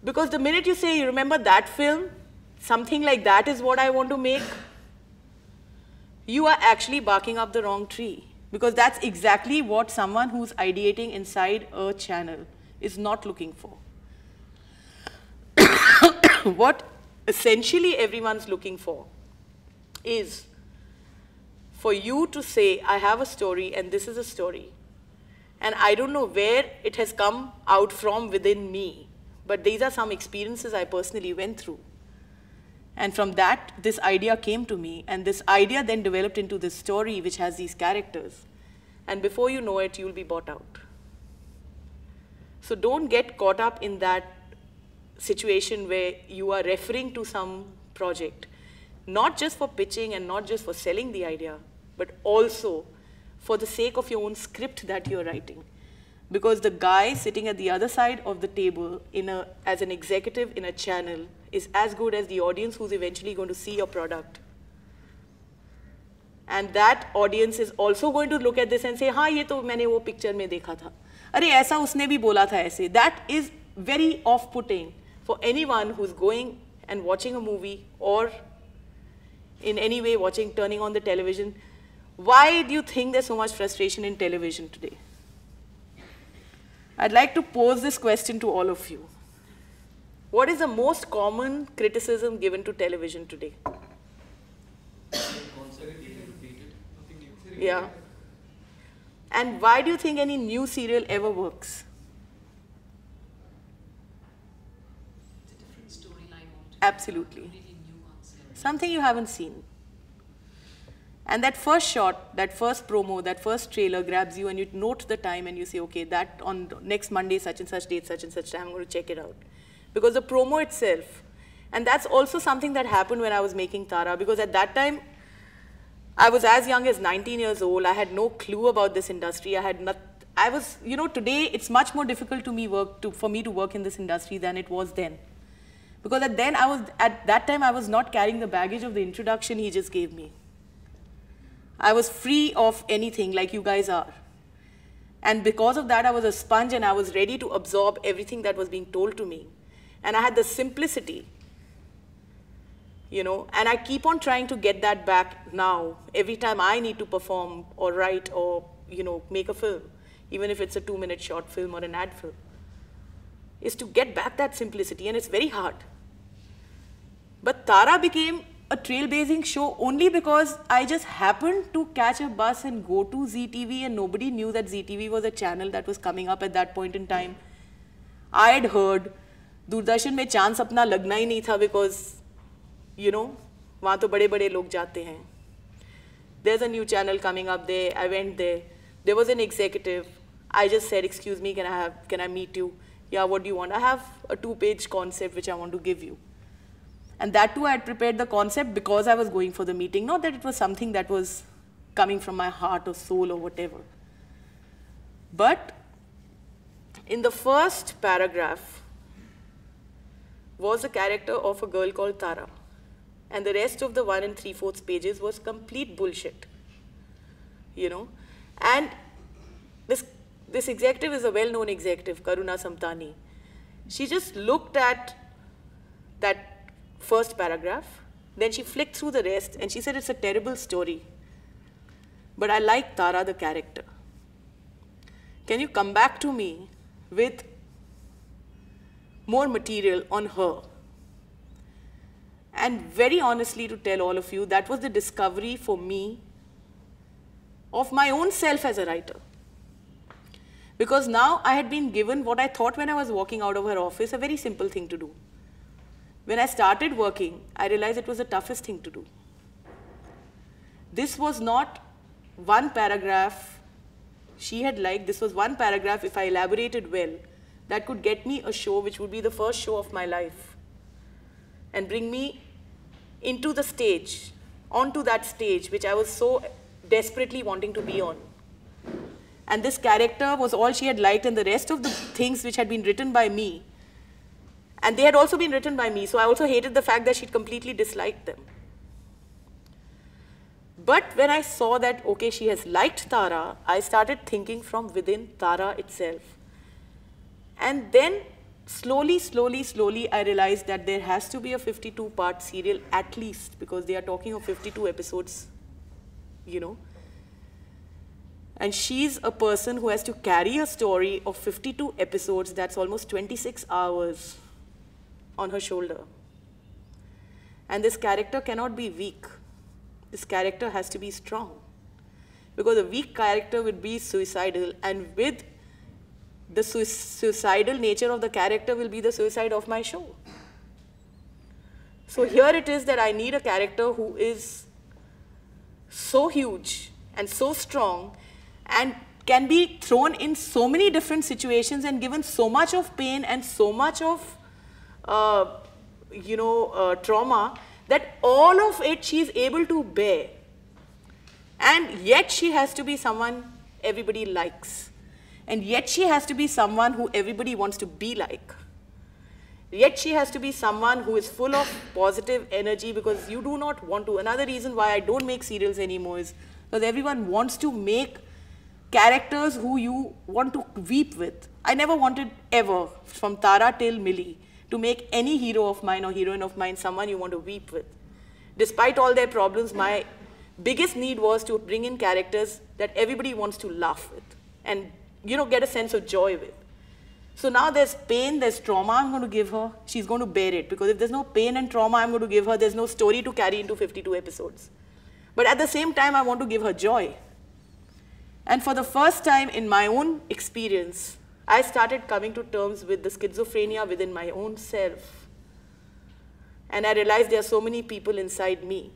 Because the minute you say, you remember that film, something like that is what I want to make, you are actually barking up the wrong tree. Because that's exactly what someone who's ideating inside a channel is not looking for. What essentially everyone's looking for is for you to say, I have a story and this is a story. And I don't know where it has come out from within me, but these are some experiences I personally went through. And from that, this idea came to me, and this idea then developed into this story which has these characters. And before you know it, you'll be bought out. So don't get caught up in that situation where you are referring to some project, not just for pitching and not just for selling the idea, but also for the sake of your own script that you're writing. Because the guy sitting at the other side of the table as an executive in a channel is as good as the audience who's eventually going to see your product. And that audience is also going to look at this and say, हाँ ये तो मैंने वो picture में देखा था. अरे ऐसा उसने भी बोला था ऐसे. That is very off-putting for anyone who's going and watching a movie or in any way turning on the television. Why do you think there's so much frustration in television today? I'd like to pose this question to all of you. What is the most common criticism given to television today? Yeah. And why do you think any new serial ever works? It's a different storyline. Absolutely. Something you haven't seen. And that first shot, that first promo, that first trailer grabs you and you note the time and you say, okay, that on next Monday, such and such date, such and such time, I'm going to check it out. Because the promo itself, and that's also something that happened when I was making Tara, because at that time, I was as young as 19 years old. I had no clue about this industry. Today it's much more difficult for me to work in this industry than it was then. Because at that time I was not carrying the baggage of the introduction he just gave me. I was free of anything like you guys are. And because of that, I was a sponge and I was ready to absorb everything that was being told to me. And I had the simplicity, and I keep on trying to get that back now. Every time I need to perform or write or, make a film, even if it's a 2-minute short film or an ad film, is to get back that simplicity, and it's very hard. But Tara became a trailblazing show only because I just happened to catch a bus and go to ZTV, and nobody knew that ZTV was a channel that was coming up at that point in time. I had heard Doordarshan में chance अपना लगना ही नहीं था because, वहाँ तो बड़े-बड़े लोग जाते हैं. There's a new channel coming up there. I went there. There was an executive. I just said, excuse me, can I meet you? Yeah, what do you want? I have a 2-page concept which I want to give you. And that too, I had prepared the concept because I was going for the meeting, not that it was something that was coming from my heart or soul or whatever. But in the first paragraph was a character of a girl called Tara. And the rest of the 1 3/4 pages was complete bullshit. And this executive is a well-known executive, Karuna Samtani. She just looked at that first paragraph, then she flicked through the rest and she said, it's a terrible story. But I like Tara, the character. Can you come back to me with more material on her? And very honestly, to tell all of you, that was the discovery for me of my own self as a writer. Because now I had been given what I thought when I was walking out of her office, a very simple thing to do. When I started working, I realized it was the toughest thing to do. This was not one paragraph she had liked. This was one paragraph, if I elaborated well, that could get me a show which would be the first show of my life and bring me into the stage, onto that stage, which I was so desperately wanting to be on. And this character was all she had liked, and the rest of the things which had been written by me, and they had also been written by me, so I also hated the fact that she'd completely disliked them. But when I saw that, okay, she has liked Tara, I started thinking from within Tara itself. And then slowly, I realized that there has to be a 52-part serial at least, because they are talking of 52 episodes, you know. And she's a person who has to carry a story of 52 episodes, that's almost 26 hours on her shoulder. And this character cannot be weak. This character has to be strong. Because a weak character would be suicidal, and with the suicidal nature of the character will be the suicide of my show. So here it is that I need a character who is so huge and so strong and can be thrown in so many different situations and given so much of pain and so much of trauma, that all of it she is able to bear. And yet she has to be someone everybody likes. And yet she has to be someone who everybody wants to be like. Yet she has to be someone who is full of positive energy, because you do not want to. Another reason why I don't make serials anymore is because everyone wants to make characters who you want to weep with. I never wanted ever, from Tara till Millie, to make any hero of mine or heroine of mine someone you want to weep with. Despite all their problems, my biggest need was to bring in characters that everybody wants to laugh with and, you know, get a sense of joy with. So now there's pain, there's trauma I'm going to give her. She's going to bear it, because if there's no pain and trauma I'm going to give her, there's no story to carry into 52 episodes. But at the same time, I want to give her joy. And for the first time in my own experience, I started coming to terms with the schizophrenia within my own self. And I realized there are so many people inside me.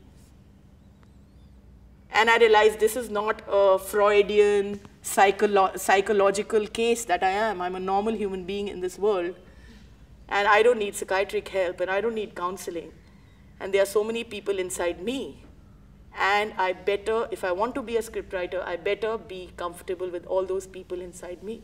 And I realized this is not a Freudian psychological case that I am. I'm a normal human being in this world. And I don't need psychiatric help, and I don't need counseling. And there are so many people inside me. And I better, if I want to be a scriptwriter, I better be comfortable with all those people inside me.